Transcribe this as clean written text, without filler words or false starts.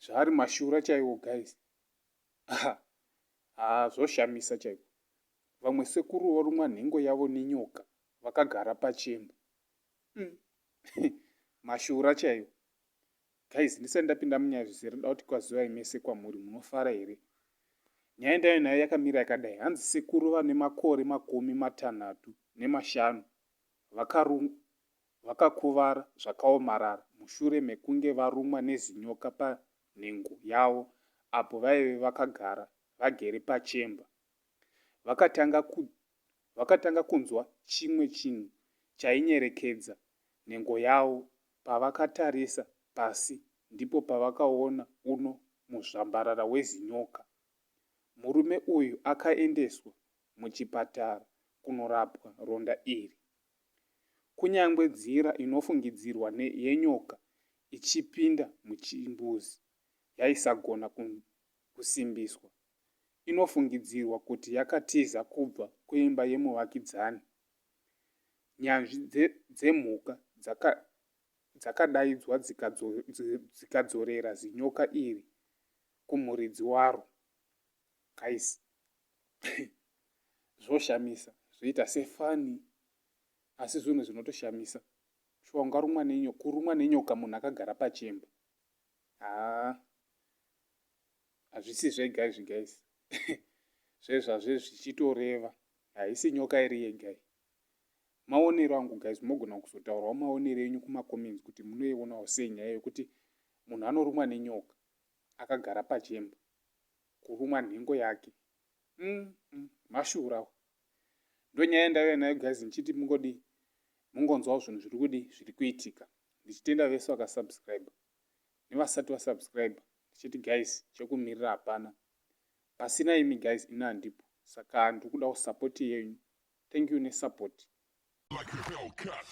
zvari mashura chaiwo guys. Zvoshamisa chaiko. Vamwe sekuru vorumwa nhengo yavo nenyoka vakagara pachemba. Mashura chaiwo guys. Ndisati ndapinda munyaya zvizere da kuti kwazivai mese kwamuri munofara here. Nyaya ndayo nayo yakamira yakadai. Hanzi sekuru vane makore 65 vakakuvara zvakaomarara mushure mekunge varumwa nezinyoka panhengo yavo apo vaive vakagara vagere pachemba. Vakatanga kunzwa chimwe chinhu chainyerekedza nhengo yavo. Pavakatarisa pasi ndipo pavakaona uno muzvambarara wezinyoka. Murume uyu akaendeswa muchipatara kunorapwa ronda iri. Kunyangwe nzira inofungidzirwa yenyoka ichipinda muchimbuzi yaisagona kusimbiswa. Inofungidzirwa kuti yakatiza kubva kuimba yemuvakidzani. Nyanzvi dzemhuka dzakadaidzwa dzikadzorera zinyoka iri kumuridzi waro. Guys, zvoshamisa, zvoita sefani asi zvinhu zvinotoshamisa. Kurumwa nenyoka munhu akagara pachemba. Hazvisi zvega izvi guys. Zvezvazve zvichitoreva. Haisi nyoka iri yegai. Maonero angu guys, mogona kuzotaurawo maonero enyu kumakomenti kuti munoionawo sei nyaya yokuti munhu anorumwa nenyoka akagara pachemba. Kurumwa nhengo yake. Mashurawo. Ndonyaya ndaiva nayo guys, ndichiti mungonzwawo zvinhu zviri kuitika. Ndichitenda vese vakasubscribe nevasati vasubscribe. Ndichiti guys, chekumirira hapana. Pasina imi guys ina handipo. Saka ndikuda support yenyu. Thank you nesupport. Like a Hellcat.